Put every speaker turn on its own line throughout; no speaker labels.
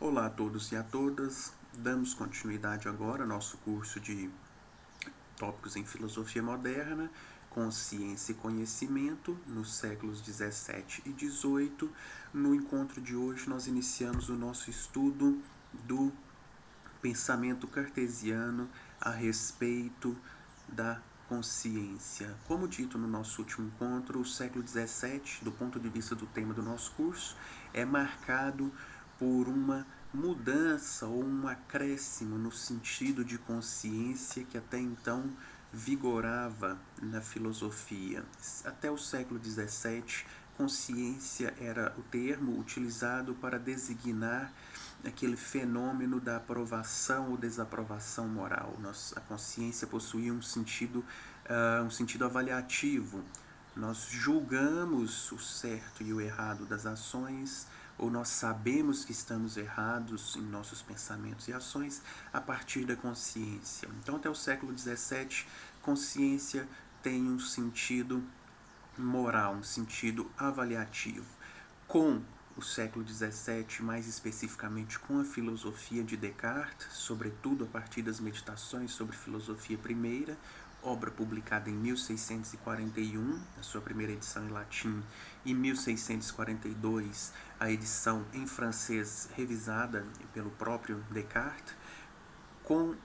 Olá a todos e a todas, damos continuidade agora ao nosso curso de tópicos em filosofia moderna, consciência e conhecimento, nos séculos 17 e 18. No encontro de hoje nós iniciamos o nosso estudo do pensamento cartesiano a respeito da consciência. Como dito no nosso último encontro, o século 17, do ponto de vista do tema do nosso curso, é marcado por uma mudança ou um acréscimo no sentido de consciência que até então vigorava na filosofia. Até o século 17, consciência era o termo utilizado para designar aquele fenômeno da aprovação ou desaprovação moral. A consciência possuía um sentido avaliativo. Nós julgamos o certo e o errado das ações, ou nós sabemos que estamos errados em nossos pensamentos e ações a partir da consciência. Então, até o século XVII, consciência tem um sentido moral, um sentido avaliativo. Com o século XVII, mais especificamente com a filosofia de Descartes, sobretudo a partir das meditações sobre filosofia primeira, obra publicada em 1641, a sua primeira edição em latim, e 1642, a edição em francês revisada pelo próprio Descartes. Com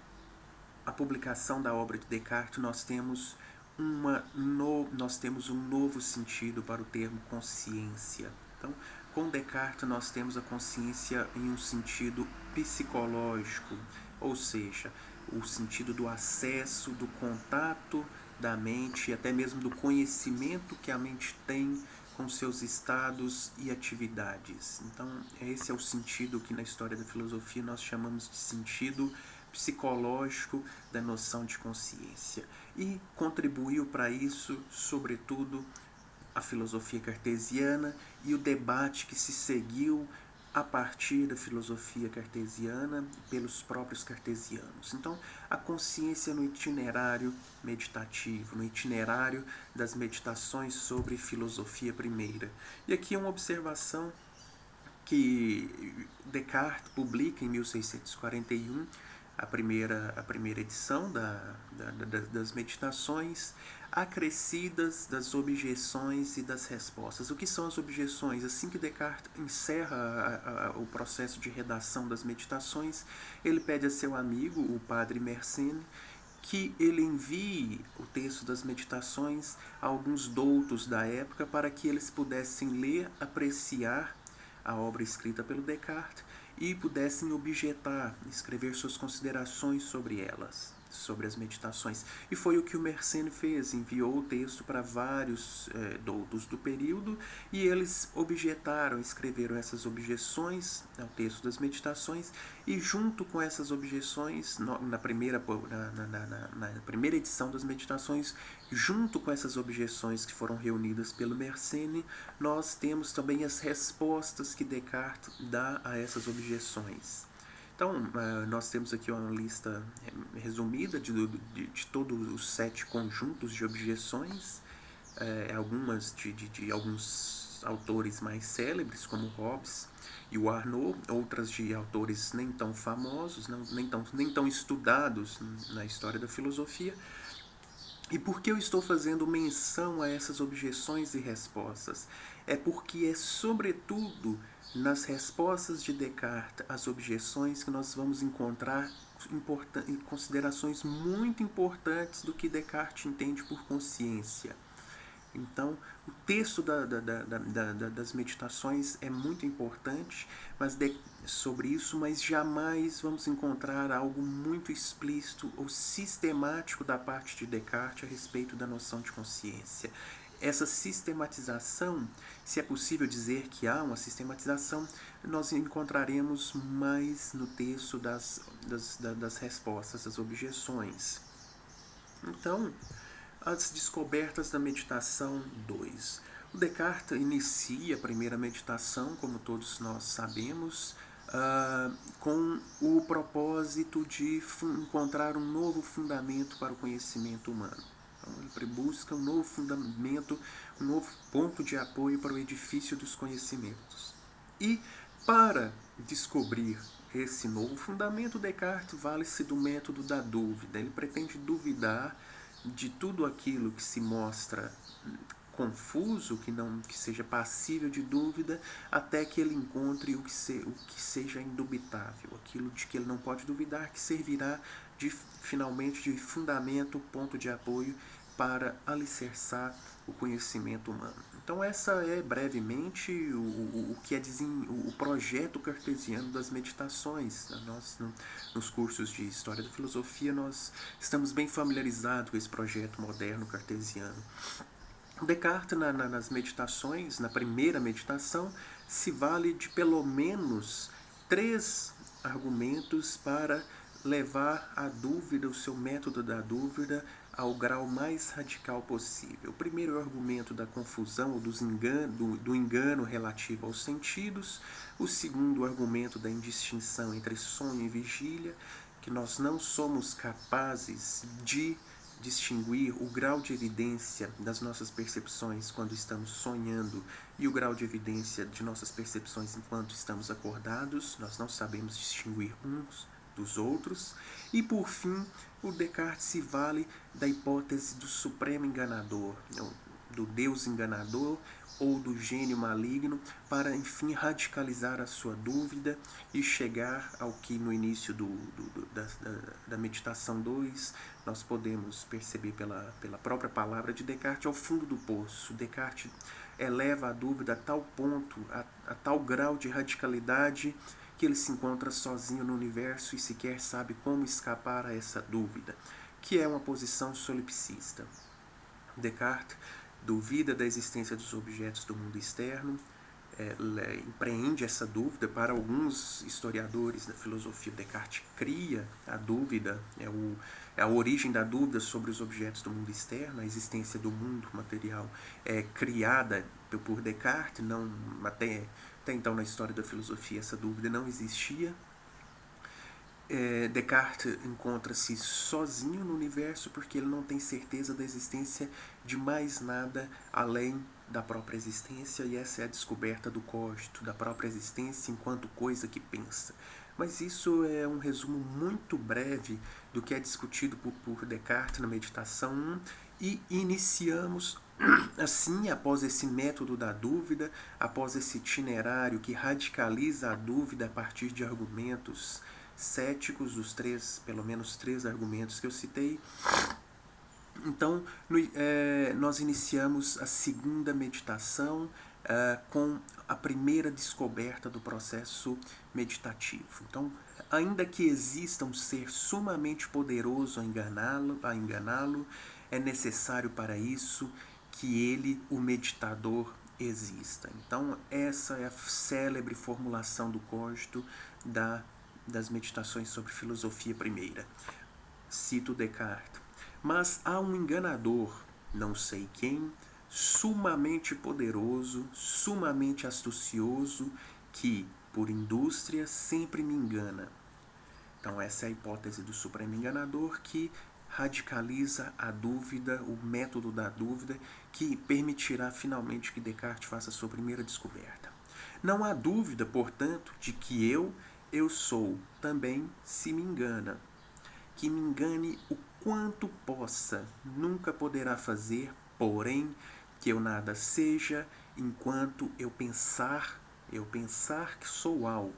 a publicação da obra de Descartes, nós temos um novo sentido para o termo consciência. Então, com Descartes, nós temos a consciência em um sentido psicológico, ou seja, o sentido do acesso, do contato da mente e até mesmo do conhecimento que a mente tem com seus estados e atividades. Então, esse é o sentido que na história da filosofia nós chamamos de sentido psicológico da noção de consciência. E contribuiu para isso, sobretudo, a filosofia cartesiana e o debate que se seguiu a partir da filosofia cartesiana pelos próprios cartesianos. Então, a consciência no itinerário meditativo, no itinerário das meditações sobre filosofia primeira. E aqui uma observação que Descartes publica em 1641, a primeira edição das meditações, acrescidas das objeções e das respostas. O que são as objeções? Assim que Descartes encerra o processo de redação das meditações, ele pede a seu amigo, o padre Mersenne, que ele envie o texto das meditações a alguns doutos da época para que eles pudessem ler, apreciar a obra escrita pelo Descartes e pudessem objetar, escrever suas considerações sobre elas, sobre as meditações. E foi o que o Mersenne fez, enviou o texto para vários doutos do período e eles objetaram, escreveram essas objeções ao texto das meditações e junto com essas objeções, na primeira edição das meditações, junto com essas objeções que foram reunidas pelo Mersenne, nós temos também as respostas que Descartes dá a essas objeções. Então, nós temos aqui uma lista resumida de todos os 7 conjuntos de objeções, algumas de alguns autores mais célebres, como Hobbes e o Arnaud, outras de autores nem tão famosos, nem tão estudados na história da filosofia. E por que eu estou fazendo menção a essas objeções e respostas? É porque é sobretudo nas respostas de Descartes às objeções que nós vamos encontrar considerações muito importantes do que Descartes entende por consciência. Então, o texto das meditações é muito importante sobre isso, mas jamais vamos encontrar algo muito explícito ou sistemático da parte de Descartes a respeito da noção de consciência. Essa sistematização, se é possível dizer que há uma sistematização, nós encontraremos mais no texto das respostas, das objeções. Então, as descobertas da meditação 2. O Descartes inicia a primeira meditação, como todos nós sabemos, com o propósito de encontrar um novo fundamento para o conhecimento humano. Então, ele busca um novo fundamento, um novo ponto de apoio para o edifício dos conhecimentos. E para descobrir esse novo fundamento, Descartes vale-se do método da dúvida. Ele pretende duvidar de tudo aquilo que se mostra confuso, que seja passível de dúvida, até que ele encontre o que seja indubitável, aquilo de que ele não pode duvidar, que servirá finalmente de fundamento, ponto de apoio para alicerçar o conhecimento humano. Então essa é brevemente o que é o projeto cartesiano das meditações. Nós, nos cursos de História da Filosofia, nós estamos bem familiarizados com esse projeto moderno cartesiano. Descartes, nas meditações, na primeira meditação, se vale de pelo menos 3 argumentos para levar a dúvida, o seu método da dúvida, ao grau mais radical possível. O primeiro é o argumento da confusão ou do engano relativo aos sentidos. O segundo, o argumento da indistinção entre sonho e vigília, que nós não somos capazes de distinguir o grau de evidência das nossas percepções quando estamos sonhando e o grau de evidência de nossas percepções enquanto estamos acordados. Nós não sabemos distinguir uns dos outros. E, por fim, o Descartes se vale da hipótese do supremo enganador, do Deus enganador ou do gênio maligno, para, enfim, radicalizar a sua dúvida e chegar ao que no início da meditação 2 nós podemos perceber pela própria palavra de Descartes, ao fundo do poço. Descartes eleva a dúvida a tal ponto, a tal grau de radicalidade, que ele se encontra sozinho no universo e sequer sabe como escapar a essa dúvida, que é uma posição solipsista. Descartes duvida da existência dos objetos do mundo externo, empreende essa dúvida. Para alguns historiadores da filosofia, Descartes cria a dúvida, é a origem da dúvida sobre os objetos do mundo externo. A existência do mundo material é criada por Descartes, não, até então na história da filosofia essa dúvida não existia. Descartes encontra-se sozinho no universo porque ele não tem certeza da existência de mais nada além da própria existência, e essa é a descoberta do cogito, da própria existência enquanto coisa que pensa. Mas isso é um resumo muito breve do que é discutido por Descartes na meditação 1, e iniciamos assim, após esse método da dúvida, após esse itinerário que radicaliza a dúvida a partir de argumentos céticos, os pelo menos três argumentos que eu citei. Então, nós iniciamos a segunda meditação com a primeira descoberta do processo meditativo. Então, ainda que exista um ser sumamente poderoso a enganá-lo, é necessário para isso que ele, o meditador, exista. Então, essa é a célebre formulação do cogito das meditações sobre filosofia primeira. Cito Descartes. Mas há um enganador, não sei quem, sumamente poderoso, sumamente astucioso, que, por indústria, sempre me engana. Então essa é a hipótese do supremo enganador, que radicaliza a dúvida, o método da dúvida, que permitirá finalmente que Descartes faça a sua primeira descoberta. Não há dúvida, portanto, de que eu sou também se me engana. Que me engane o quanto possa, nunca poderá fazer, porém, que eu nada seja, enquanto eu pensar que sou algo.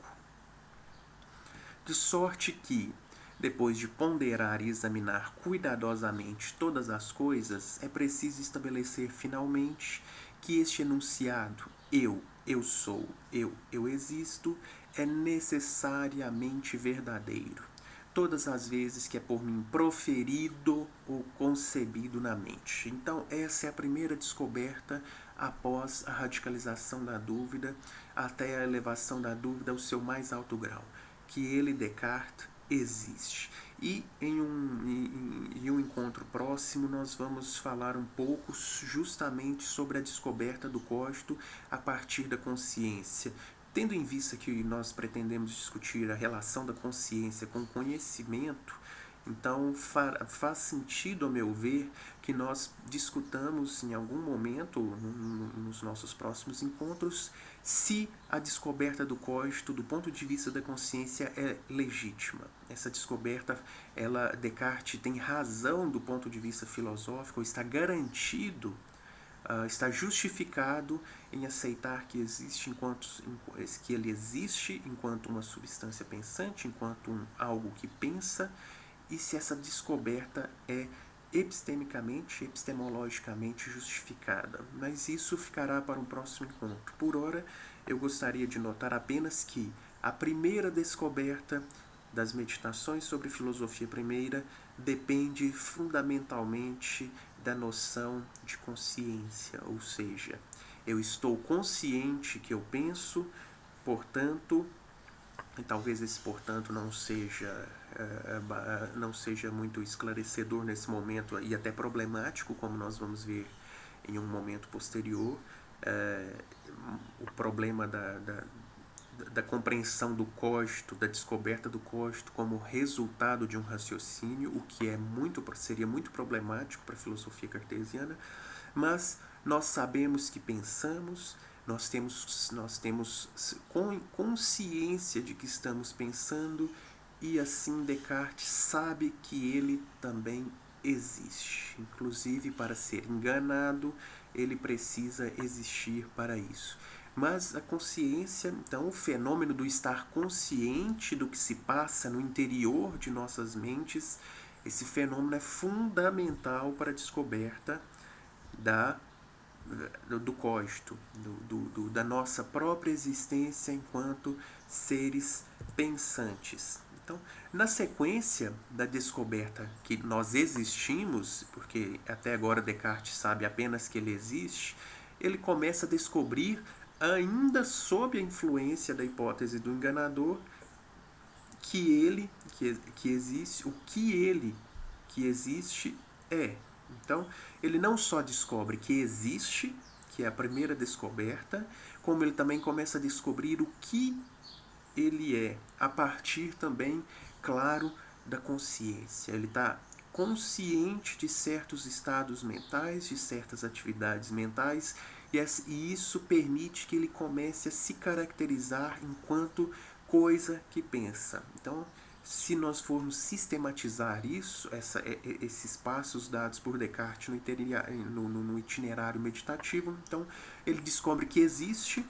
De sorte que, depois de ponderar e examinar cuidadosamente todas as coisas, é preciso estabelecer finalmente que este enunciado, eu sou, eu existo, é necessariamente verdadeiro, todas as vezes que é por mim proferido ou concebido na mente. Então, essa é a primeira descoberta após a radicalização da dúvida, até a elevação da dúvida ao seu mais alto grau, que ele, Descartes, existe. E em um encontro próximo nós vamos falar um pouco justamente sobre a descoberta do cogito a partir da consciência. Tendo em vista que nós pretendemos discutir a relação da consciência com o conhecimento, Então faz sentido, a meu ver, que nós discutamos em algum momento, nos nossos próximos encontros, se a descoberta do cogito, do ponto de vista da consciência, é legítima. Essa descoberta, Descartes tem razão do ponto de vista filosófico, está garantido, está justificado em aceitar que que ele existe enquanto uma substância pensante, enquanto algo que pensa, e se essa descoberta é epistemologicamente justificada. Mas isso ficará para um próximo encontro. Por ora, eu gostaria de notar apenas que a primeira descoberta das meditações sobre filosofia primeira depende fundamentalmente da noção de consciência, ou seja, eu estou consciente que eu penso, portanto, e talvez esse portanto não seja muito esclarecedor nesse momento e até problemático, como nós vamos ver em um momento posterior, o problema da compreensão do cogito, da descoberta do cogito como resultado de um raciocínio, o que seria muito problemático para a filosofia cartesiana, mas nós sabemos que pensamos, nós temos consciência de que estamos pensando, e assim Descartes sabe que ele também existe. Inclusive, para ser enganado, ele precisa existir para isso. Mas a consciência, então, o fenômeno do estar consciente do que se passa no interior de nossas mentes, esse fenômeno é fundamental para a descoberta do cogito, da nossa própria existência enquanto seres pensantes. Então, na sequência da descoberta que nós existimos, porque até agora Descartes sabe apenas que ele existe, ele começa a descobrir, ainda sob a influência da hipótese do enganador, que existe, o que ele que existe é. Então, ele não só descobre que existe, que é a primeira descoberta, como ele também começa a descobrir o que ele é, a partir também, claro, da consciência. Ele está consciente de certos estados mentais, de certas atividades mentais, e isso permite que ele comece a se caracterizar enquanto coisa que pensa. Então, se nós formos sistematizar esses passos dados por Descartes no itinerário meditativo, então ele descobre que existe,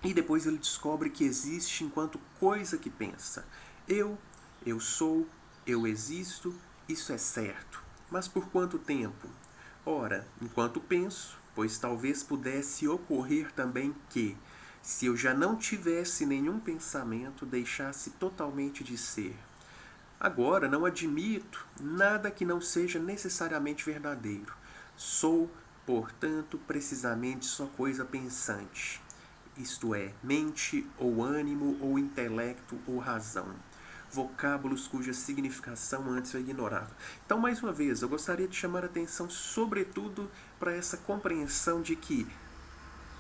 e depois ele descobre que existe enquanto coisa que pensa. Eu sou, eu existo, isso é certo. Mas por quanto tempo? Ora, enquanto penso, pois talvez pudesse ocorrer também que, se eu já não tivesse nenhum pensamento, deixasse totalmente de ser. Agora não admito nada que não seja necessariamente verdadeiro. Sou, portanto, precisamente só coisa pensante. Isto é, mente, ou ânimo, ou intelecto, ou razão. Vocábulos cuja significação antes eu ignorava. Então, mais uma vez, eu gostaria de chamar a atenção, sobretudo, para essa compreensão de que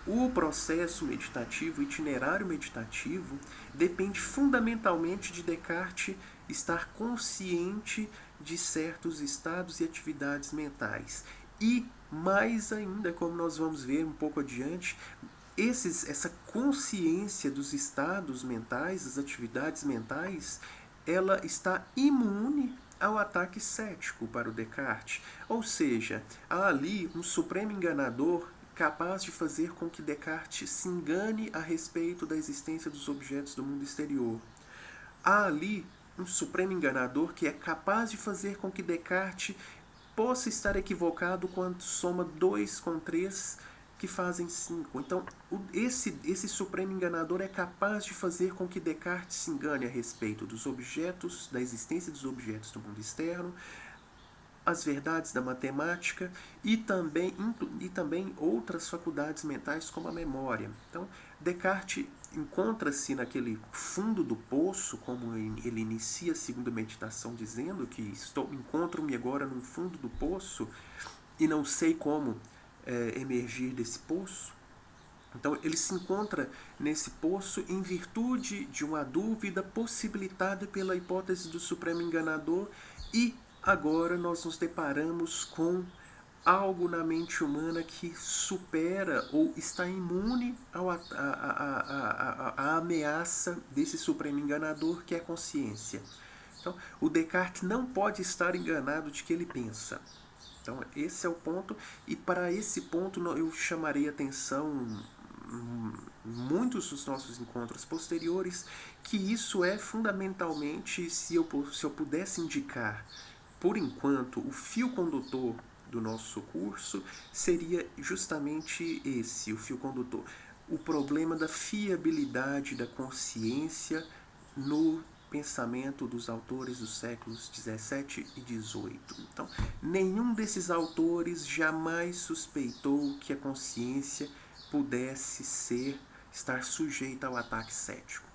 o processo meditativo, o itinerário meditativo, depende fundamentalmente de Descartes estar consciente de certos estados e atividades mentais. E, mais ainda, como nós vamos ver um pouco adiante, essa consciência dos estados mentais, das atividades mentais, ela está imune ao ataque cético para o Descartes. Ou seja, há ali um supremo enganador capaz de fazer com que Descartes se engane a respeito da existência dos objetos do mundo exterior. Há ali um supremo enganador que é capaz de fazer com que Descartes possa estar equivocado quando soma 2 com 3, que fazem 5. Então, esse supremo enganador é capaz de fazer com que Descartes se engane a respeito dos objetos, da existência dos objetos do mundo externo, as verdades da matemática e também outras faculdades mentais como a memória. Então, Descartes encontra-se naquele fundo do poço, como ele inicia a segunda meditação dizendo que encontro-me agora no fundo do poço e não sei como emergir desse poço. Então, ele se encontra nesse poço em virtude de uma dúvida possibilitada pela hipótese do supremo enganador, e agora nós nos deparamos com algo na mente humana que supera ou está imune à ameaça desse supremo enganador, que é a consciência. Então, o Descartes não pode estar enganado de que ele pensa. Então, esse é o ponto, e para esse ponto eu chamarei atenção muitos dos nossos encontros posteriores, que isso é fundamentalmente, se eu pudesse indicar, por enquanto, o fio condutor do nosso curso, seria justamente esse, o fio condutor. O problema da fiabilidade da consciência no pensamento dos autores dos séculos 17 e 18. Então, nenhum desses autores jamais suspeitou que a consciência pudesse estar sujeita ao ataque cético.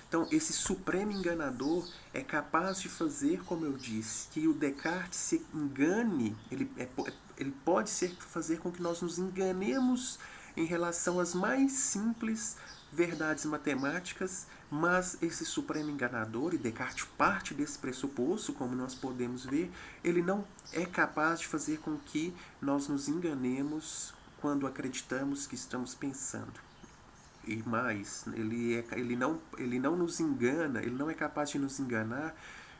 Então, esse supremo enganador é capaz de fazer, como eu disse, que o Descartes se engane, ele pode fazer com que nós nos enganemos em relação às mais simples verdades matemáticas, mas esse supremo enganador, e Descartes parte desse pressuposto, como nós podemos ver, ele não é capaz de fazer com que nós nos enganemos quando acreditamos que estamos pensando. E mais, ele não nos engana, ele não é capaz de nos enganar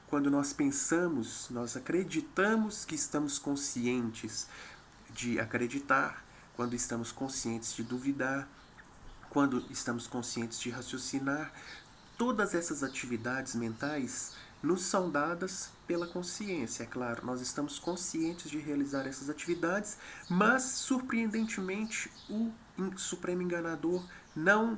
quando nós pensamos, nós acreditamos que estamos conscientes de acreditar, quando estamos conscientes de duvidar, quando estamos conscientes de raciocinar. Todas essas atividades mentais nos são dadas pela consciência. É claro, nós estamos conscientes de realizar essas atividades, mas, surpreendentemente, o supremo enganador não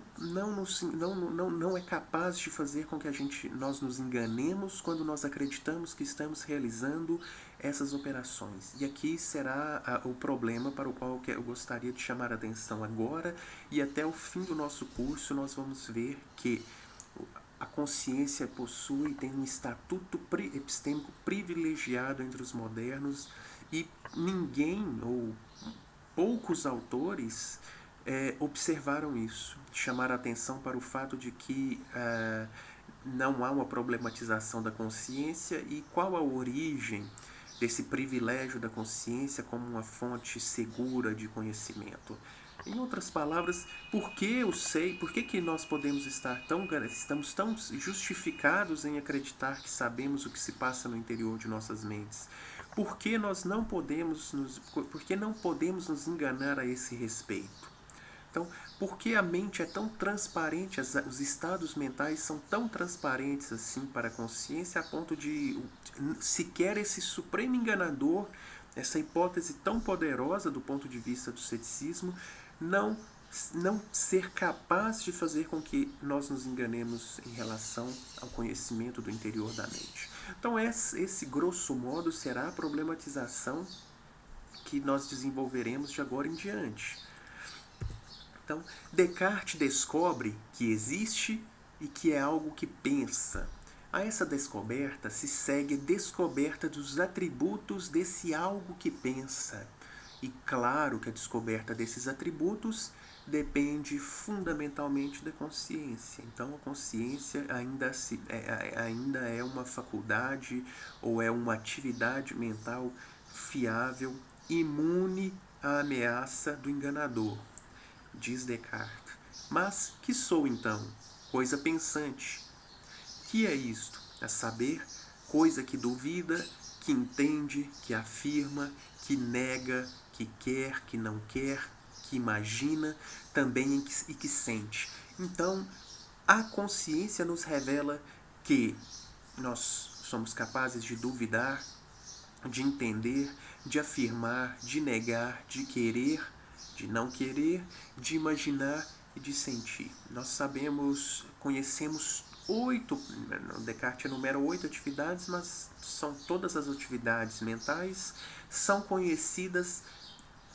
é capaz de fazer com que nós nos enganemos quando nós acreditamos que estamos realizando essas operações. E aqui será o problema para o qual eu gostaria de chamar a atenção agora, e até o fim do nosso curso nós vamos ver que a consciência tem um estatuto epistêmico privilegiado entre os modernos, e ninguém ou poucos autores observaram isso, chamaram a atenção para o fato de que não há uma problematização da consciência e qual a origem desse privilégio da consciência como uma fonte segura de conhecimento. Em outras palavras, por que nós estamos tão justificados em acreditar que sabemos o que se passa no interior de nossas mentes? Por que não podemos nos enganar a esse respeito? Então, por que a mente é tão transparente, os estados mentais são tão transparentes assim para a consciência, a ponto de sequer esse supremo enganador, essa hipótese tão poderosa do ponto de vista do ceticismo, não ser capaz de fazer com que nós nos enganemos em relação ao conhecimento do interior da mente? Então, esse grosso modo será a problematização que nós desenvolveremos de agora em diante. Então, Descartes descobre que existe e que é algo que pensa. A essa descoberta se segue a descoberta dos atributos desse algo que pensa. E claro que a descoberta desses atributos depende fundamentalmente da consciência. Então, a consciência ainda é uma faculdade ou é uma atividade mental fiável, imune à ameaça do enganador, diz Descartes. Mas que sou então? Coisa pensante. Que é isto? A saber, coisa que duvida, que entende, que afirma, que nega, que quer, que não quer, que imagina, também e que sente. Então, a consciência nos revela que nós somos capazes de duvidar, de entender, de afirmar, de negar, de querer, de não querer, de imaginar e de sentir. Nós conhecemos 8, Descartes enumera 8 atividades, mas são todas as atividades mentais, são conhecidas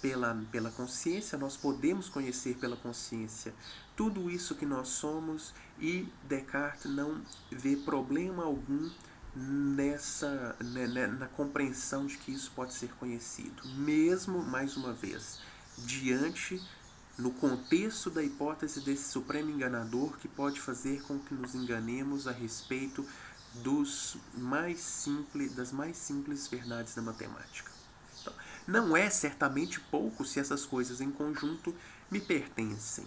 pela consciência, nós podemos conhecer pela consciência tudo isso que nós somos, e Descartes não vê problema algum na compreensão de que isso pode ser conhecido, mesmo, mais uma vez, diante no contexto da hipótese desse supremo enganador que pode fazer com que nos enganemos a respeito das mais simples verdades da matemática. Então, não é certamente pouco se essas coisas em conjunto me pertencem.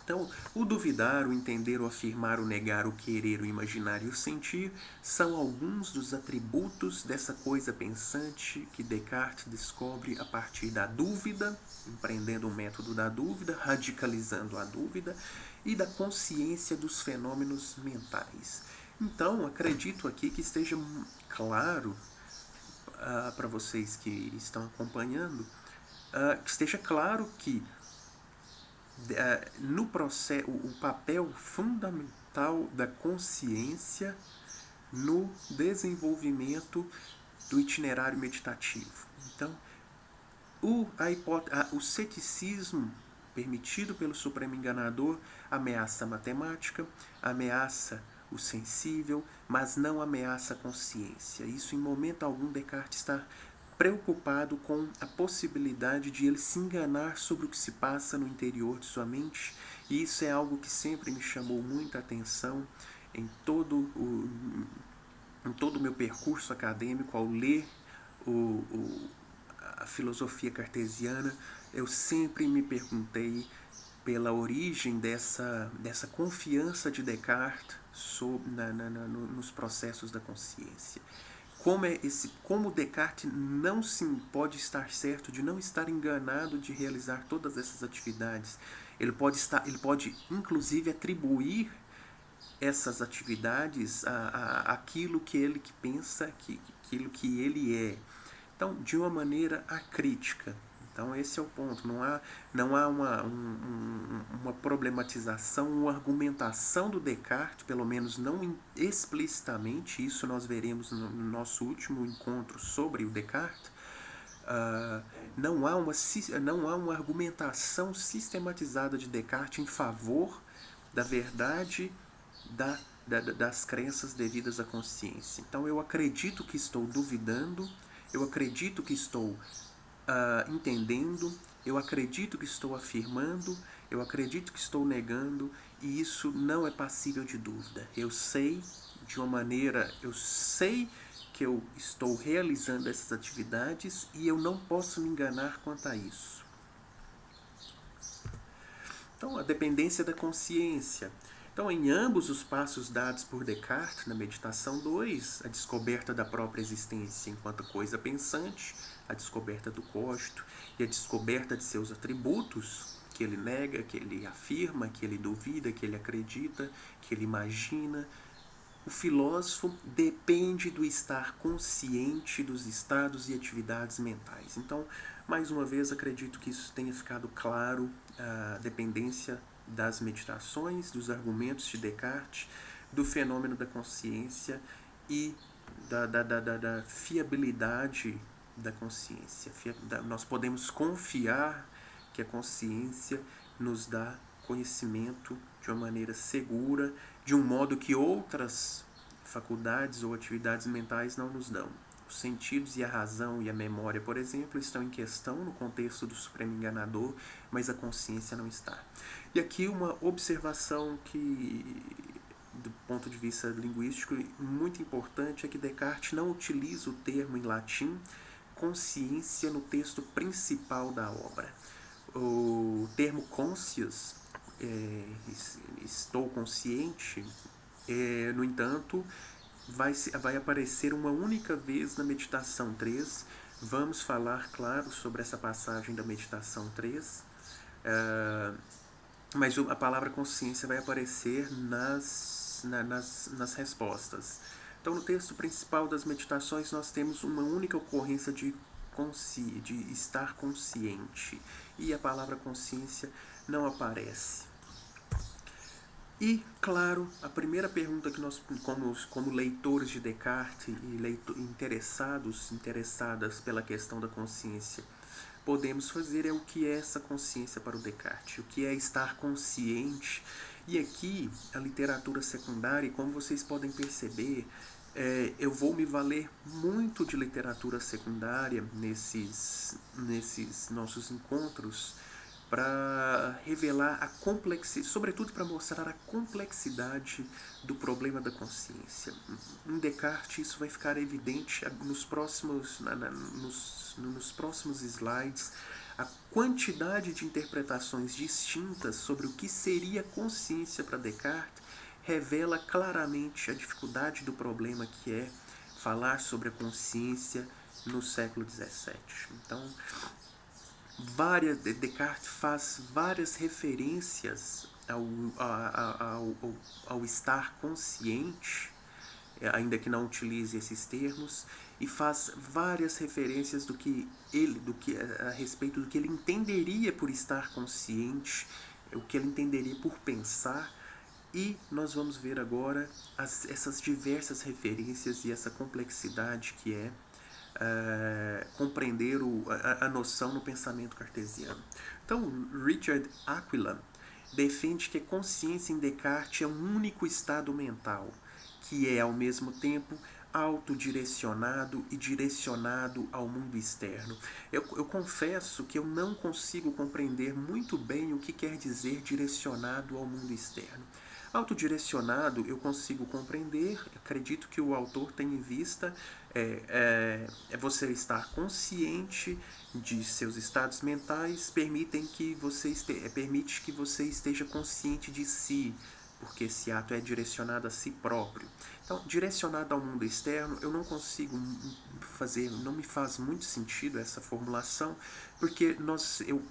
Então, o duvidar, o entender, o afirmar, o negar, o querer, o imaginar e o sentir são alguns dos atributos dessa coisa pensante que Descartes descobre a partir da dúvida, empreendendo o método da dúvida, radicalizando a dúvida, e da consciência dos fenômenos mentais. Então, acredito aqui que esteja claro para vocês que estão acompanhando, que esteja claro que no processo, o papel fundamental da consciência no desenvolvimento do itinerário meditativo. Então, o ceticismo permitido pelo Supremo Enganador ameaça a matemática, ameaça o sensível, mas não ameaça a consciência. Isso, em momento algum, Descartes está preocupado com a possibilidade de ele se enganar sobre o que se passa no interior de sua mente, e isso é algo que sempre me chamou muita atenção em todo o meu percurso acadêmico. Ao ler a filosofia cartesiana, eu sempre me perguntei pela origem dessa confiança de Descartes nos processos da consciência. Como Descartes não se pode estar certo de não estar enganado de realizar todas essas atividades. Ele pode inclusive atribuir essas atividades àquilo que ele pensa, aquilo que ele é. Então, de uma maneira acrítica. Então, esse é o ponto. Não há uma problematização, uma argumentação do Descartes, pelo menos não explicitamente. Isso nós veremos no nosso último encontro sobre o Descartes. Não há uma argumentação sistematizada de Descartes em favor da verdade das crenças devidas à consciência. Então, eu acredito que estou duvidando, eu acredito que estou entendendo, eu acredito que estou afirmando, eu acredito que estou negando, e isso não é passível de dúvida. Eu sei que eu estou realizando essas atividades e eu não posso me enganar quanto a isso. Então, a dependência da consciência. Então, em ambos os passos dados por Descartes, na meditação 2, a descoberta da própria existência enquanto coisa pensante, a descoberta do cogito e a descoberta de seus atributos, que ele nega, que ele afirma, que ele duvida, que ele acredita, que ele imagina, o filósofo depende do estar consciente dos estados e atividades mentais. Então, mais uma vez, acredito que isso tenha ficado claro, a dependência das meditações, dos argumentos de Descartes, do fenômeno da consciência e da fiabilidade da consciência. Nós podemos confiar que a consciência nos dá conhecimento de uma maneira segura, de um modo que outras faculdades ou atividades mentais não nos dão. Os sentidos e a razão e a memória, por exemplo, estão em questão no contexto do Supremo Enganador, mas a consciência não está. E aqui uma observação que, do ponto de vista linguístico, muito importante é que Descartes não utiliza o termo em latim consciência no texto principal da obra. O termo conscious, estou consciente, no entanto, vai aparecer uma única vez na meditação 3. Vamos falar, claro, sobre essa passagem da meditação 3, mas a palavra consciência vai aparecer nas respostas. Então, no texto principal das meditações, nós temos uma única ocorrência de estar consciente, e a palavra consciência não aparece. E, claro, a primeira pergunta que nós, como leitores de Descartes e interessadas pela questão da consciência, podemos fazer é o que é essa consciência para o Descartes, o que é estar consciente. E aqui, a literatura secundária, como vocês podem perceber, eu vou me valer muito de literatura secundária nesses nossos encontros, para revelar a complexidade, sobretudo para mostrar a complexidade do problema da consciência. Em Descartes isso vai ficar evidente nos próximos slides. A quantidade de interpretações distintas sobre o que seria consciência para Descartes revela claramente a dificuldade do problema que é falar sobre a consciência no século XVII. Então, Descartes faz várias referências ao estar consciente, ainda que não utilize esses termos, e faz várias referências a respeito do que ele entenderia por estar consciente, o que ele entenderia por pensar, e nós vamos ver agora essas diversas referências e essa complexidade que é compreender a noção no pensamento cartesiano. Então, Richard Aquila defende que a consciência em Descartes é um único estado mental, que é, ao mesmo tempo, autodirecionado e direcionado ao mundo externo. Eu confesso que eu não consigo compreender muito bem o que quer dizer direcionado ao mundo externo. Autodirecionado eu consigo compreender, acredito que o autor tem em vista você estar consciente de seus estados mentais, permite que você esteja consciente de si, porque esse ato é direcionado a si próprio. Então, direcionado ao mundo externo, eu não consigo não me faz muito sentido essa formulação, porque eu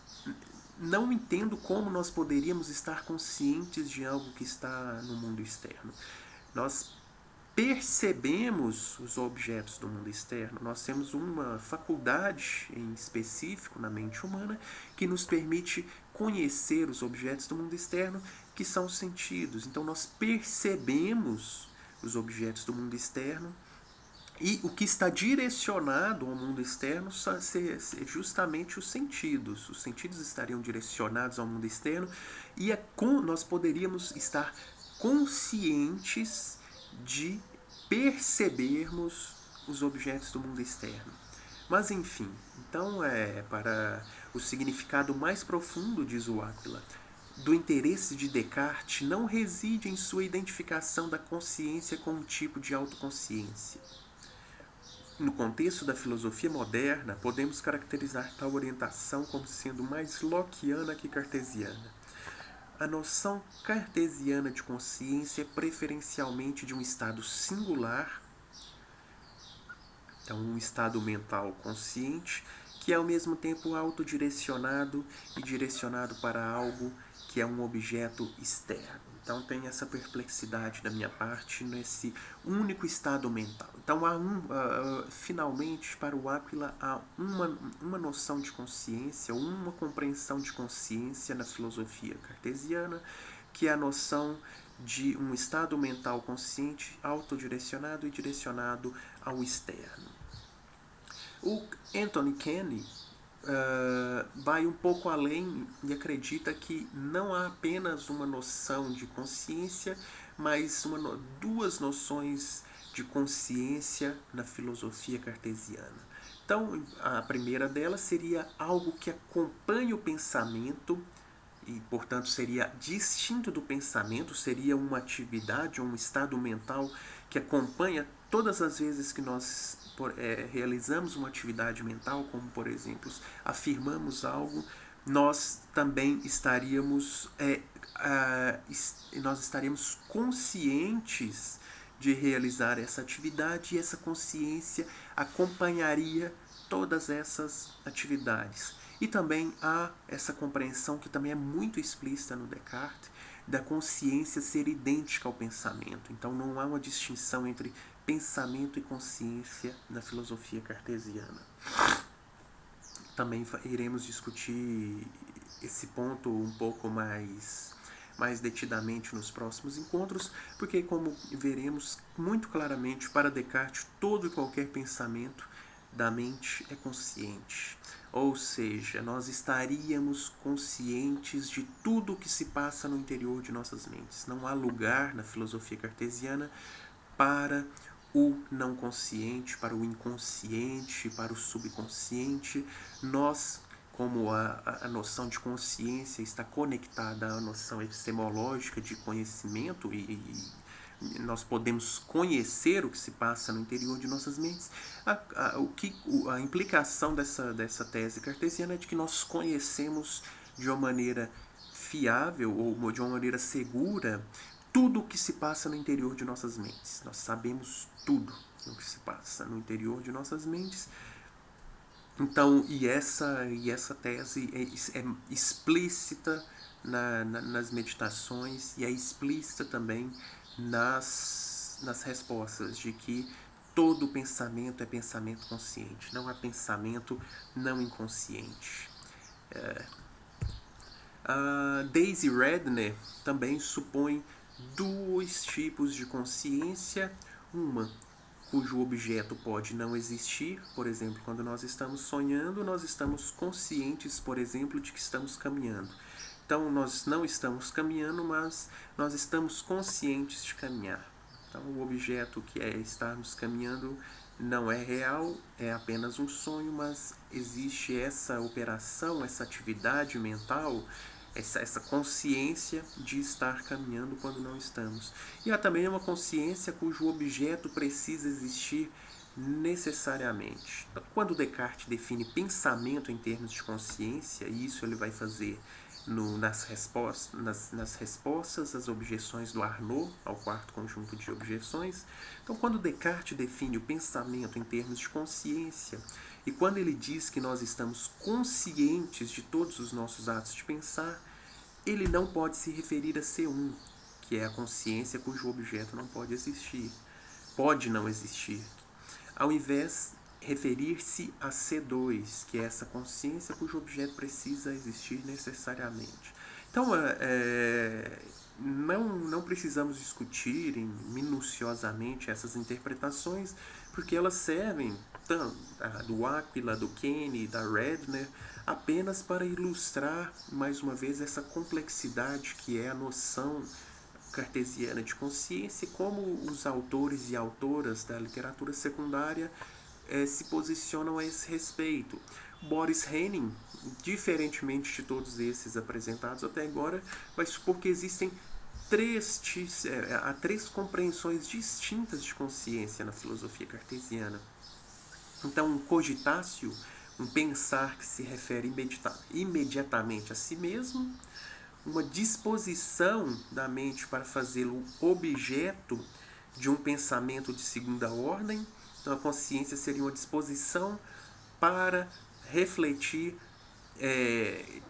não entendo como nós poderíamos estar conscientes de algo que está no mundo externo. Nós percebemos os objetos do mundo externo, nós temos uma faculdade em específico na mente humana que nos permite conhecer os objetos do mundo externo, que são os sentidos. Então nós percebemos os objetos do mundo externo, e o que está direcionado ao mundo externo são justamente os sentidos. Os sentidos estariam direcionados ao mundo externo e nós poderíamos estar conscientes de percebermos os objetos do mundo externo. Mas enfim, então para o significado mais profundo, diz o Aquila, do interesse de Descartes não reside em sua identificação da consciência com um tipo de autoconsciência. No contexto da filosofia moderna, podemos caracterizar tal orientação como sendo mais lockeana que cartesiana. A noção cartesiana de consciência é preferencialmente de um estado singular, então um estado mental consciente, que é ao mesmo tempo autodirecionado e direcionado para algo que é um objeto externo. Então tem essa perplexidade da minha parte nesse único estado mental. Então finalmente para o Aquila há uma noção de consciência, uma compreensão de consciência na filosofia cartesiana, que é a noção de um estado mental consciente, autodirecionado e direcionado ao externo. O Anthony Kenny vai um pouco além e acredita que não há apenas uma noção de consciência, mas duas noções de consciência na filosofia cartesiana. Então, a primeira delas seria algo que acompanha o pensamento e, portanto, seria distinto do pensamento, seria uma atividade, um estado mental que acompanha todas as vezes que nós realizamos uma atividade mental, como, por exemplo, afirmamos algo, nós também estaríamos conscientes de realizar essa atividade, e essa consciência acompanharia todas essas atividades. E também há essa compreensão que também é muito explícita no Descartes, da consciência ser idêntica ao pensamento. Então não há uma distinção entre pensamento e consciência na filosofia cartesiana. Também iremos discutir esse ponto um pouco mais detidamente nos próximos encontros, porque, como veremos muito claramente, para Descartes todo e qualquer pensamento da mente é consciente. Ou seja, nós estaríamos conscientes de tudo o que se passa no interior de nossas mentes. Não há lugar na filosofia cartesiana para o não consciente, para o inconsciente, para o subconsciente. Nós como a noção de consciência está conectada à noção epistemológica de conhecimento e nós podemos conhecer o que se passa no interior de nossas mentes, a implicação dessa tese cartesiana é de que nós conhecemos de uma maneira fiável ou de uma maneira segura tudo o que se passa no interior de nossas mentes. Nós sabemos tudo o que se passa no interior de nossas mentes. Então, e essa tese é explícita nas meditações e é explícita também nas respostas, de que todo pensamento é pensamento consciente, não há pensamento não inconsciente. A Daisy Redner também supõe dois tipos de consciência, uma cujo objeto pode não existir, por exemplo, quando nós estamos sonhando, nós estamos conscientes, por exemplo, de que estamos caminhando. Então, nós não estamos caminhando, mas nós estamos conscientes de caminhar. Então, o objeto que é estarmos caminhando não é real, é apenas um sonho, mas existe essa operação, essa atividade mental, essa consciência de estar caminhando quando não estamos. E há também uma consciência cujo objeto precisa existir necessariamente. Então, quando Descartes define pensamento em termos de consciência, e isso ele vai fazer nas respostas às objeções do Arnaud, ao quarto conjunto de objeções. Então, quando Descartes define o pensamento em termos de consciência, e quando ele diz que nós estamos conscientes de todos os nossos atos de pensar, ele não pode se referir a C1, que é a consciência cujo objeto não pode existir. Pode não existir. Ao invés, referir-se a C2, que é essa consciência cujo objeto precisa existir necessariamente. Então, não precisamos discutir minuciosamente essas interpretações, porque elas servem, tanto do Aquila, do Kenny, da Redner, apenas para ilustrar, mais uma vez, essa complexidade que é a noção cartesiana de consciência e como os autores e autoras da literatura secundária se posicionam a esse respeito. Boris Henning, diferentemente de todos esses apresentados até agora, vai supor que existem há três compreensões distintas de consciência na filosofia cartesiana. Então, um cogitatio, um pensar que se refere imediatamente a si mesmo, uma disposição da mente para fazê-lo objeto de um pensamento de segunda ordem. Então, a consciência seria uma disposição para refletir,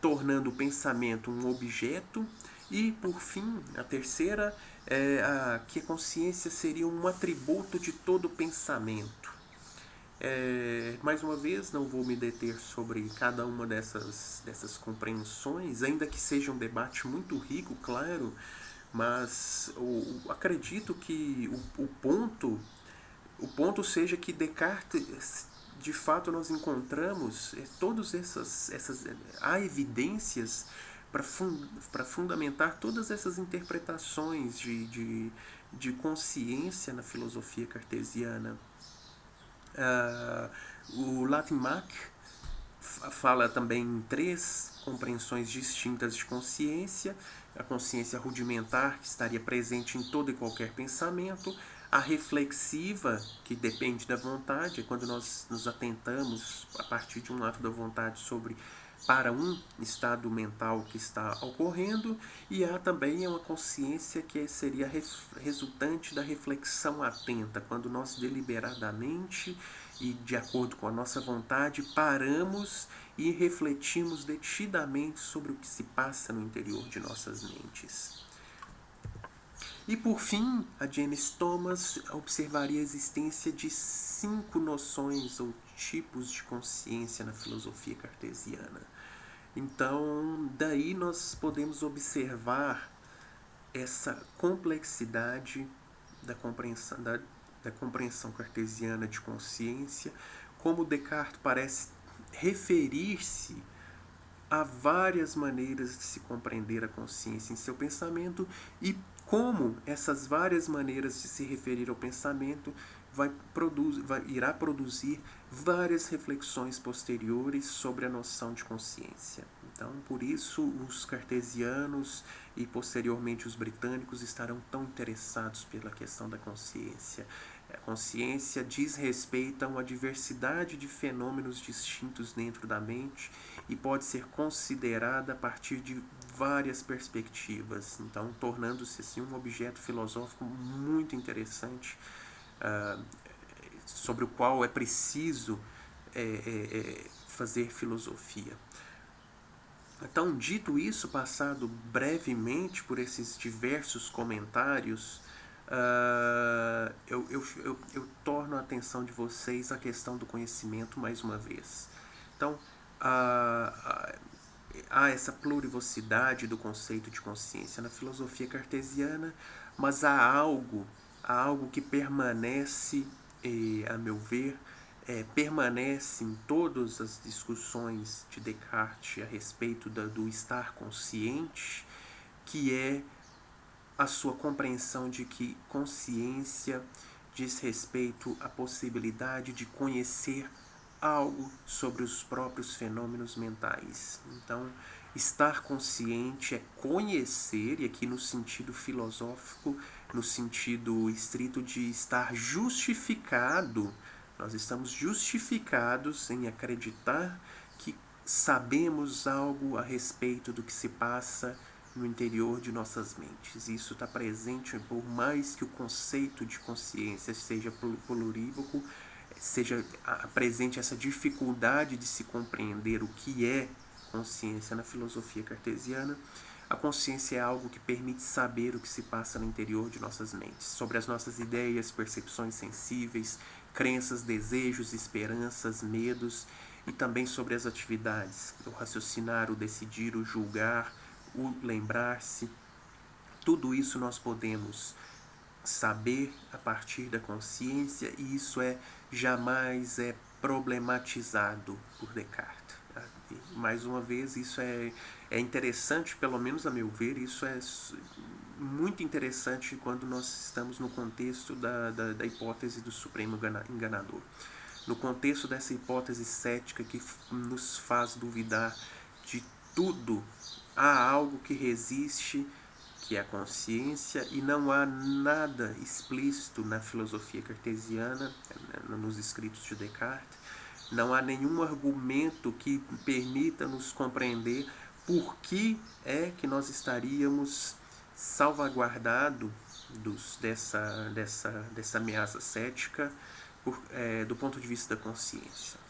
tornando o pensamento um objeto. E, por fim, a terceira que a consciência seria um atributo de todo pensamento. Mais uma vez, não vou me deter sobre cada uma dessas compreensões, ainda que seja um debate muito rico, claro, mas acredito que o ponto seja que Descartes, de fato, nós encontramos todas há evidências para fundamentar todas essas interpretações de consciência na filosofia cartesiana. O Latin-Mac fala também em três compreensões distintas de consciência: a consciência rudimentar, que estaria presente em todo e qualquer pensamento; a reflexiva, que depende da vontade, é quando nós nos atentamos a partir de um ato da vontade para um estado mental que está ocorrendo; e há também uma consciência que seria resultante da reflexão atenta, quando nós deliberadamente e de acordo com a nossa vontade paramos e refletimos detidamente sobre o que se passa no interior de nossas mentes. E por fim, a James Thomas observaria a existência de 5 noções ou tipos de consciência na filosofia cartesiana. Então, daí nós podemos observar essa complexidade da compreensão cartesiana de consciência, como Descartes parece referir-se a várias maneiras de se compreender a consciência em seu pensamento e como essas várias maneiras de se referir ao pensamento irá produzir várias reflexões posteriores sobre a noção de consciência. Então, por isso, os cartesianos e posteriormente os britânicos estarão tão interessados pela questão da consciência. A consciência diz respeito a uma diversidade de fenômenos distintos dentro da mente e pode ser considerada a partir de várias perspectivas, então tornando-se assim um objeto filosófico muito interessante, sobre o qual é preciso fazer filosofia. Então, dito isso, passado brevemente por esses diversos comentários, eu torno a atenção de vocês à questão do conhecimento mais uma vez. Então, há essa plurivocidade do conceito de consciência na filosofia cartesiana, mas há algo que permanece, a meu ver, permanece em todas as discussões de Descartes a respeito do estar consciente, que é a sua compreensão de que consciência diz respeito à possibilidade de conhecer algo sobre os próprios fenômenos mentais. Então, estar consciente é conhecer, e aqui no sentido filosófico, no sentido estrito de estar justificado. Nós estamos justificados em acreditar que sabemos algo a respeito do que se passa no interior de nossas mentes. Isso está presente, por mais que o conceito de consciência seja plurívoco, seja presente essa dificuldade de se compreender o que é consciência na filosofia cartesiana. A consciência é algo que permite saber o que se passa no interior de nossas mentes, sobre as nossas ideias, percepções sensíveis, crenças, desejos, esperanças, medos, e também sobre as atividades, o raciocinar, o decidir, o julgar, o lembrar-se. Tudo isso nós podemos saber a partir da consciência, e isso jamais é problematizado por Descartes. E, mais uma vez, isso é interessante, pelo menos a meu ver, isso é muito interessante quando nós estamos no contexto da hipótese do Supremo Enganador. No contexto dessa hipótese cética que nos faz duvidar de tudo, há algo que resiste, que é a consciência, e não há nada explícito na filosofia cartesiana, nos escritos de Descartes, não há nenhum argumento que permita nos compreender por que é que nós estaríamos salvaguardados dessa ameaça cética do ponto de vista da consciência.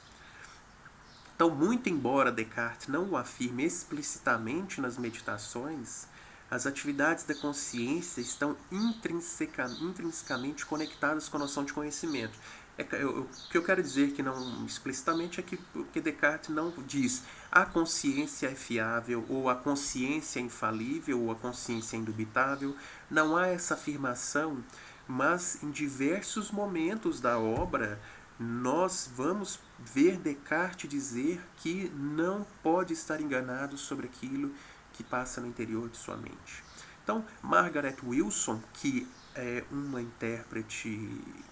Então, muito embora Descartes não o afirme explicitamente nas meditações, as atividades da consciência estão intrinsecamente conectadas com a noção de conhecimento. O que eu quero dizer que não explicitamente é que Descartes não diz a consciência é fiável, ou a consciência é infalível, ou a consciência é indubitável. Não há essa afirmação, mas em diversos momentos da obra nós vamos ver Descartes dizer que não pode estar enganado sobre aquilo que passa no interior de sua mente. Então, Margaret Wilson, que é uma intérprete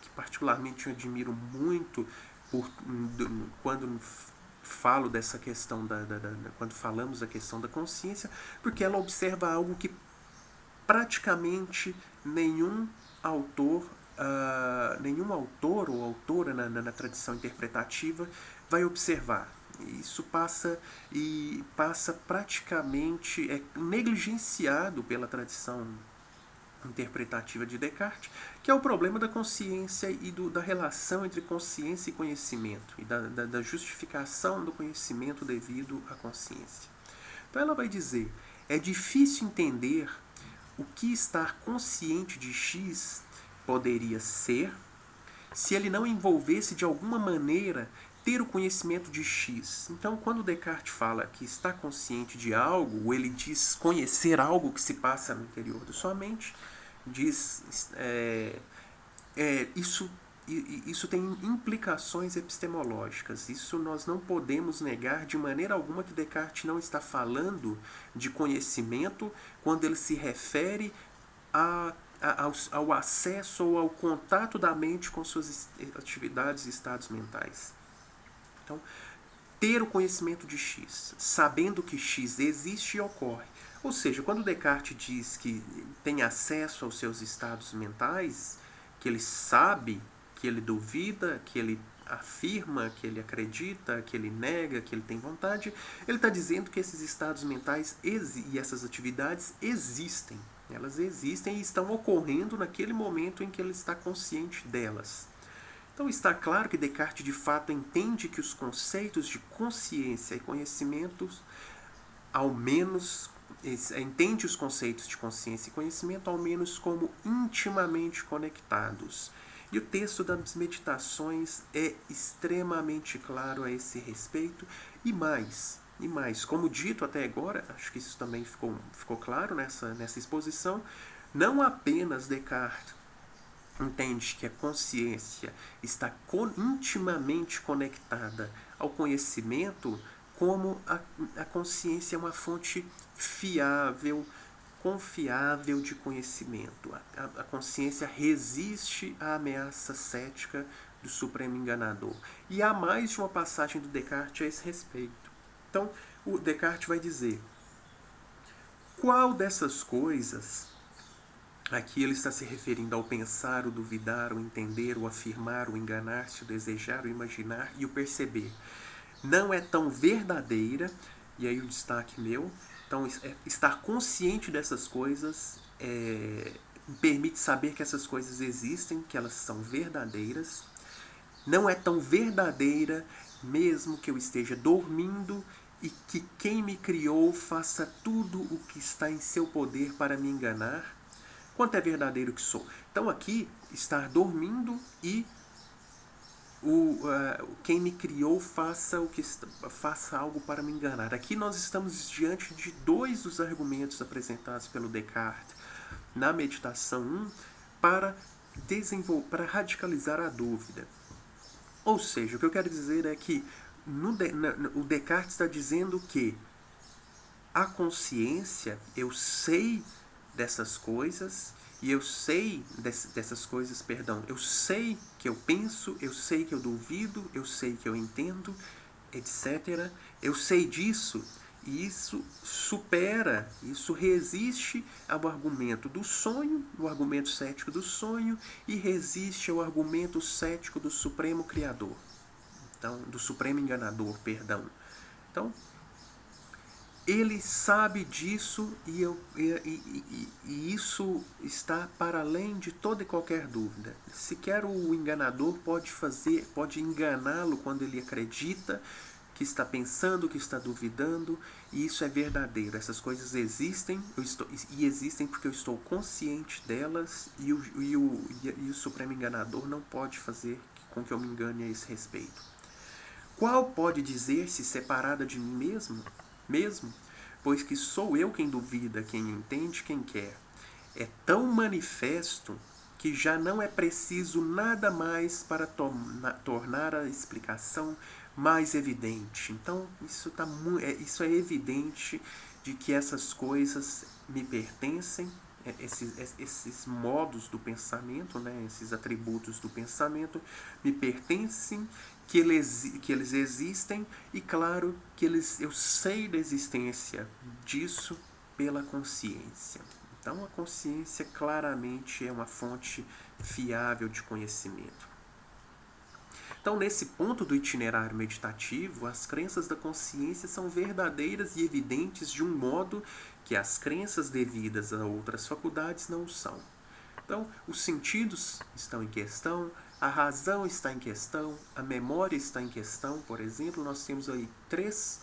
que particularmente eu admiro muito quando falo dessa questão quando falamos da questão da consciência, porque ela observa algo que praticamente nenhum autor ou autora na tradição interpretativa vai observar. Isso passa praticamente negligenciado pela tradição interpretativa de Descartes, que é o problema da consciência e da relação entre consciência e conhecimento, e da justificação do conhecimento devido à consciência. Então ela vai dizer, é difícil entender o que estar consciente de X poderia ser se ele não envolvesse de alguma maneira ter o conhecimento de X. Então, quando Descartes fala que está consciente de algo, ou ele diz conhecer algo que se passa no interior da sua mente, isso tem implicações epistemológicas. Isso nós não podemos negar de maneira alguma, que Descartes não está falando de conhecimento quando ele se refere ao acesso ou ao contato da mente com suas atividades e estados mentais. Então, ter o conhecimento de X, sabendo que X existe e ocorre. Ou seja, quando Descartes diz que tem acesso aos seus estados mentais, que ele sabe, que ele duvida, que ele afirma, que ele acredita, que ele nega, que ele tem vontade, ele está dizendo que esses estados mentais e essas atividades existem. Elas existem e estão ocorrendo naquele momento em que ele está consciente delas. Então está claro que Descartes de fato entende que os conceitos de consciência e conhecimentos, ao menos, entende os conceitos de consciência e conhecimento ao menos como intimamente conectados. E o texto das meditações é extremamente claro a esse respeito. E mais, como dito até agora, acho que isso também ficou claro nessa exposição, não apenas Descartes entende que a consciência está intimamente conectada ao conhecimento, como a consciência é uma fonte fiável, confiável de conhecimento. A consciência resiste à ameaça cética do Supremo Enganador. E há mais de uma passagem do Descartes a esse respeito. Então, o Descartes vai dizer: qual dessas coisas, aqui ele está se referindo ao pensar, o duvidar, o entender, o afirmar, o enganar-se, o desejar, o imaginar e o perceber, não é tão verdadeira, e aí o destaque meu, então estar consciente dessas coisas permite saber que essas coisas existem, que elas são verdadeiras, não é tão verdadeira mesmo que eu esteja dormindo e que quem me criou faça tudo o que está em seu poder para me enganar, quanto é verdadeiro que sou. Então aqui, estar dormindo e quem me criou faça algo para me enganar. Aqui nós estamos diante de dois dos argumentos apresentados pelo Descartes na meditação 1 para radicalizar a dúvida. Ou seja, o que eu quero dizer é que o Descartes está dizendo que a consciência, eu sei dessas coisas, e eu sei dessas coisas, eu sei que eu penso, eu sei que eu duvido, eu sei que eu entendo, etc. Eu sei disso, e isso supera, isso resiste ao argumento do sonho, o argumento cético do sonho, e resiste ao argumento cético do Supremo Criador, então, do Supremo Enganador, perdão. Então, ele sabe disso e isso está para além de toda e qualquer dúvida. Sequer o enganador pode enganá-lo quando ele acredita que está pensando, que está duvidando, e isso é verdadeiro. Essas coisas existem, existem porque eu estou consciente delas, e o Supremo Enganador não pode fazer com que eu me engane a esse respeito. Qual pode dizer-se separada de mim mesmo? Pois que sou eu quem duvida, quem entende, quem quer. É tão manifesto que já não é preciso nada mais para tornar a explicação mais evidente. Então, isso é evidente de que essas coisas me pertencem, esses modos do pensamento, né, esses atributos do pensamento me pertencem, que eles existem, e claro que eu sei da existência disso pela consciência. Então a consciência claramente é uma fonte fiável de conhecimento. Então, nesse ponto do itinerário meditativo, as crenças da consciência são verdadeiras e evidentes de um modo que as crenças devidas a outras faculdades não são. Então, os sentidos estão em questão, a razão está em questão, a memória está em questão. Por exemplo, nós temos aí 3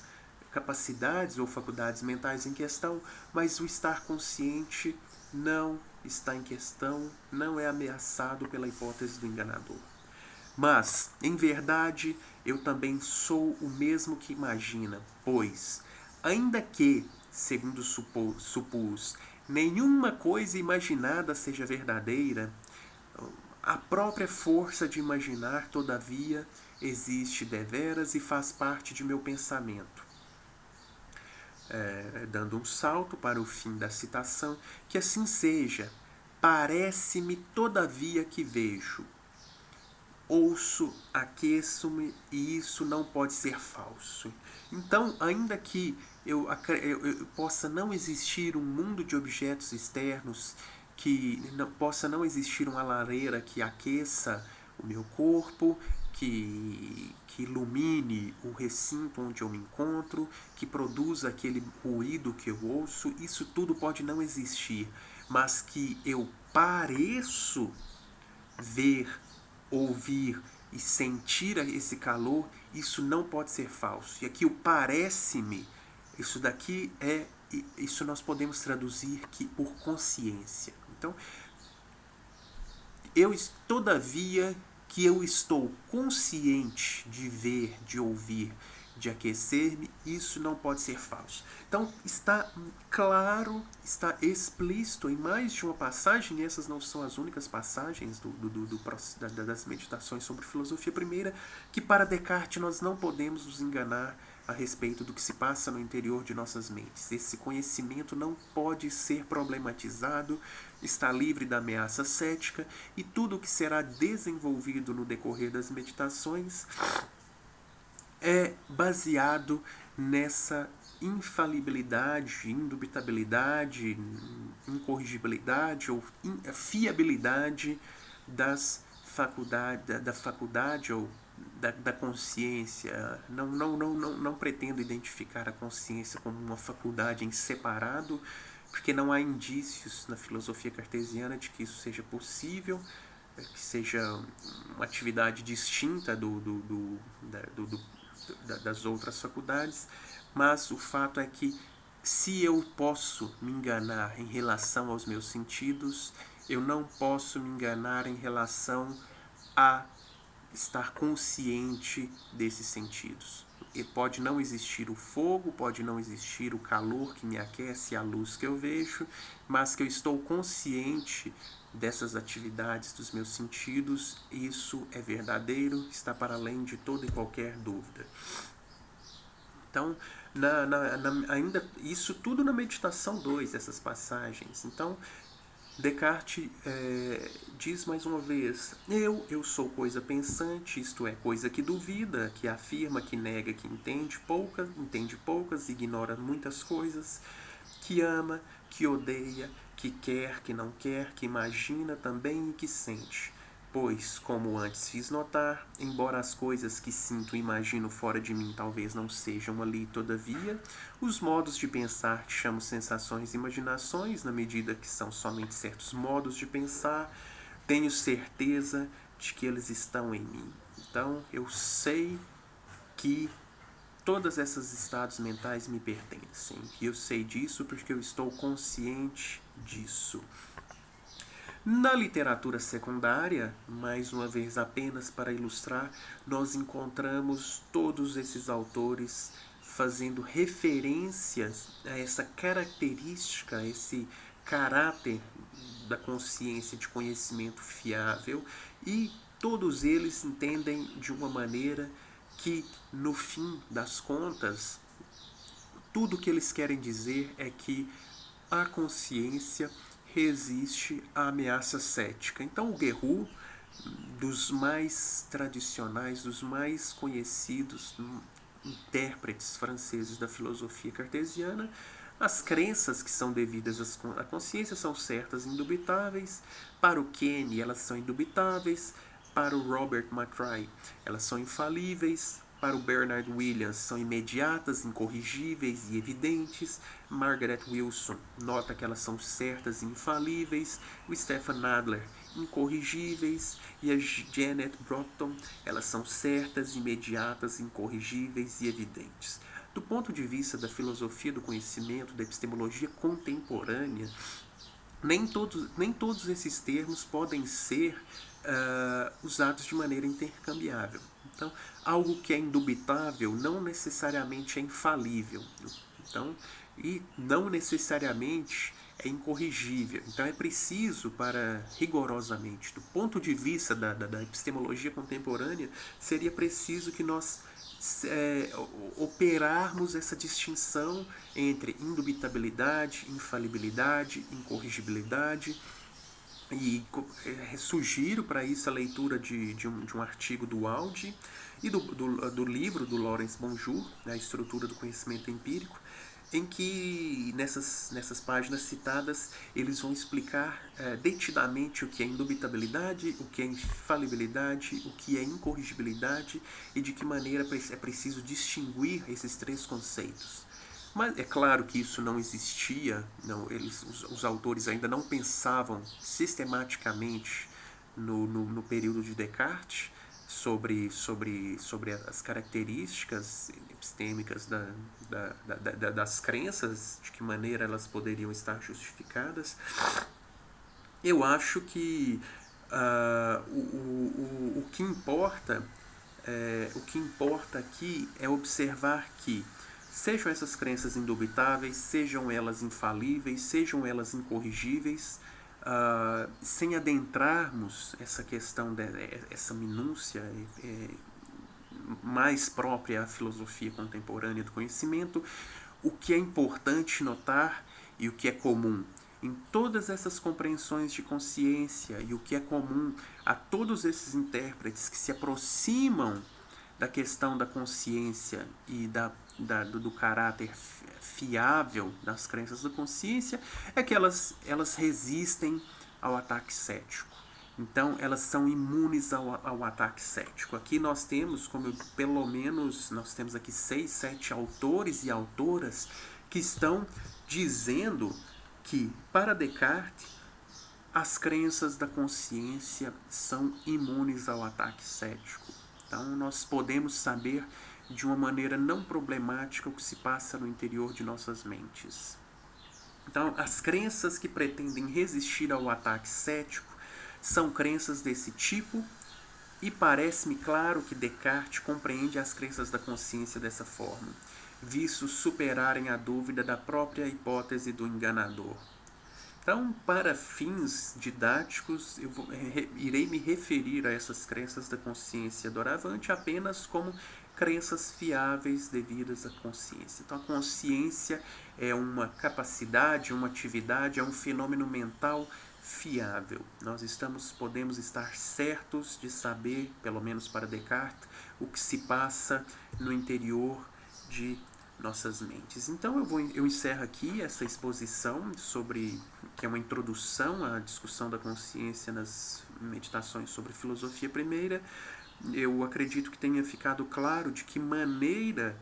capacidades ou faculdades mentais em questão, mas o estar consciente não está em questão, não é ameaçado pela hipótese do enganador. Mas, em verdade, eu também sou o mesmo que imagina, pois, ainda que, segundo supus, nenhuma coisa imaginada seja verdadeira, a própria força de imaginar, todavia, existe deveras e faz parte de meu pensamento. Dando um salto para o fim da citação, que assim seja, Parece-me todavia que vejo. Ouço, aqueço-me, e isso não pode ser falso. Então, ainda que eu possa não existir um mundo de objetos externos, que não, possa não existir uma lareira que aqueça o meu corpo, que ilumine o recinto onde eu me encontro, que produza aquele ruído que eu ouço, isso tudo pode não existir, mas que eu pareço ver, ouvir e sentir esse calor, isso não pode ser falso. E aqui o parece-me, isso daqui isso nós podemos traduzir que por consciência. Então, todavia que eu estou consciente de ver, de ouvir, de aquecer-me, isso não pode ser falso. Então está claro, está explícito em mais de uma passagem, e essas não são as únicas passagens das meditações sobre filosofia primeira, que para Descartes nós não podemos nos enganar a respeito do que se passa no interior de nossas mentes. Esse conhecimento não pode ser problematizado, está livre da ameaça cética, e tudo o que será desenvolvido no decorrer das meditações é baseado nessa infalibilidade, indubitabilidade, incorrigibilidade ou fiabilidade da faculdade ou da consciência. Não pretendo identificar a consciência como uma faculdade em separado, porque não há indícios na filosofia cartesiana de que isso seja possível, que seja uma atividade distinta das outras faculdades, mas o fato é que se eu posso me enganar em relação aos meus sentidos, eu não posso me enganar em relação a estar consciente desses sentidos. E pode não existir o fogo, pode não existir o calor que me aquece, a luz que eu vejo, mas que eu estou consciente dessas atividades dos meus sentidos, isso é verdadeiro, está para além de toda e qualquer dúvida. Então, ainda isso tudo na meditação 2, essas passagens. Então, Descartes diz mais uma vez: eu sou coisa pensante, isto é, coisa que duvida, que afirma, que nega, que entende poucas, ignora muitas coisas, que ama, que odeia, que quer, que não quer, que imagina também e que sente. Pois, como antes fiz notar, embora as coisas que sinto e imagino fora de mim talvez não sejam ali, todavia, os modos de pensar que chamo sensações e imaginações, na medida que são somente certos modos de pensar, tenho certeza de que eles estão em mim. Então, eu sei que todos esses estados mentais me pertencem. E eu sei disso porque eu estou consciente disso. Na literatura secundária, mais uma vez apenas para ilustrar, nós encontramos todos esses autores fazendo referências a essa característica, a esse caráter da consciência de conhecimento fiável, e todos eles entendem de uma maneira que, no fim das contas, tudo o que eles querem dizer é que a consciência resiste à ameaça cética. Então o Guerrero, dos mais tradicionais, dos mais conhecidos intérpretes franceses da filosofia cartesiana, as crenças que são devidas à consciência são certas e indubitáveis. Para o Kenny, elas são indubitáveis. Para o Robert McCrae, elas são infalíveis. Para o Bernard Williams, são imediatas, incorrigíveis e evidentes. Margaret Wilson nota que elas são certas e infalíveis. O Stefan Adler, incorrigíveis. E a Janet Broughton, elas são certas, imediatas, incorrigíveis e evidentes. Do ponto de vista da filosofia do conhecimento, da epistemologia contemporânea, nem todos esses termos podem ser usados de maneira intercambiável. Então, algo que é indubitável não necessariamente é infalível. Então, e não necessariamente é incorrigível. Então é preciso, para rigorosamente, do ponto de vista da epistemologia contemporânea, seria preciso que nós operarmos essa distinção entre indubitabilidade, infalibilidade, incorrigibilidade, sugiro para isso a leitura de um artigo do Aldi e do livro do Lawrence Bonjour, A Estrutura do Conhecimento Empírico, em que nessas páginas citadas eles vão explicar detidamente o que é indubitabilidade, o que é infalibilidade, o que é incorrigibilidade e de que maneira é preciso distinguir esses três conceitos. Mas é claro que isso não existia, os autores ainda não pensavam sistematicamente no período de Descartes sobre as características epistêmicas das crenças, de que maneira elas poderiam estar justificadas. Eu acho que o que importa aqui é observar que sejam essas crenças indubitáveis, sejam elas infalíveis, sejam elas incorrigíveis, sem adentrarmos essa questão, essa minúcia mais própria à filosofia contemporânea do conhecimento, o que é importante notar e o que é comum em todas essas compreensões de consciência e o que é comum a todos esses intérpretes que se aproximam da questão da consciência e do caráter fiável das crenças da consciência é que elas resistem ao ataque cético. Então, elas são imunes ao ataque cético. Aqui nós temos, pelo menos, nós temos aqui 6, 7 autores e autoras que estão dizendo que, para Descartes, as crenças da consciência são imunes ao ataque cético. Então, nós podemos saber de uma maneira não problemática o que se passa no interior de nossas mentes. Então, as crenças que pretendem resistir ao ataque cético são crenças desse tipo, e parece-me claro que Descartes compreende as crenças da consciência dessa forma, visto superarem a dúvida da própria hipótese do enganador. Então, para fins didáticos, irei me referir a essas crenças da consciência doravante apenas como crenças fiáveis devidas à consciência. Então, a consciência é uma capacidade, uma atividade, é um fenômeno mental fiável. Nós podemos estar certos de saber, pelo menos para Descartes, o que se passa no interior de nossas mentes. Então eu encerro aqui essa exposição que é uma introdução à discussão da consciência nas meditações sobre filosofia primeira. Eu acredito que tenha ficado claro de que maneira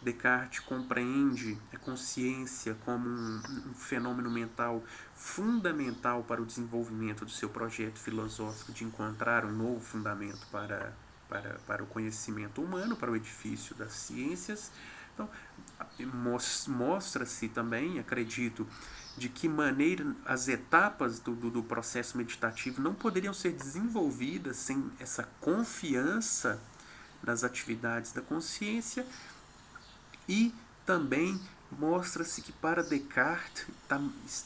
Descartes compreende a consciência como um fenômeno mental fundamental para o desenvolvimento do seu projeto filosófico de encontrar um novo fundamento para o conhecimento humano, para o edifício das ciências. Então, mostra-se também, acredito, de que maneira as etapas do processo meditativo não poderiam ser desenvolvidas sem essa confiança nas atividades da consciência. E também mostra-se que para Descartes,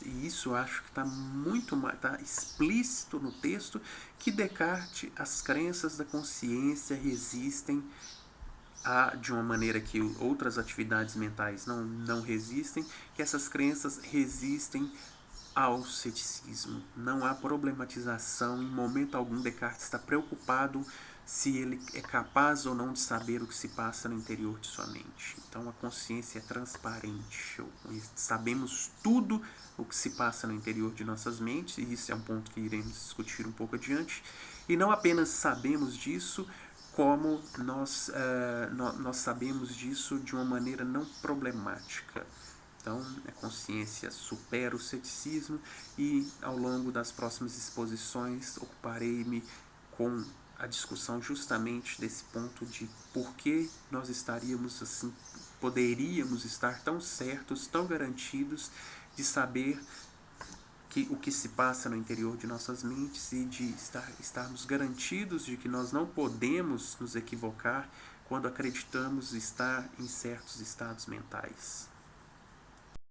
e isso acho que está explícito no texto, que Descartes, as crenças da consciência resistem de uma maneira que outras atividades mentais não resistem, que essas crenças resistem ao ceticismo. Não há problematização, em momento algum Descartes está preocupado se ele é capaz ou não de saber o que se passa no interior de sua mente. Então a consciência é transparente, sabemos tudo o que se passa no interior de nossas mentes, e isso é um ponto que iremos discutir um pouco adiante, e não apenas sabemos disso, como nós sabemos disso de uma maneira não problemática. Então, a consciência supera o ceticismo, e ao longo das próximas exposições ocuparei-me com a discussão justamente desse ponto de por que nós poderíamos estar tão certos, tão garantidos de saber o que se passa no interior de nossas mentes, e de estarmos garantidos de que nós não podemos nos equivocar quando acreditamos estar em certos estados mentais.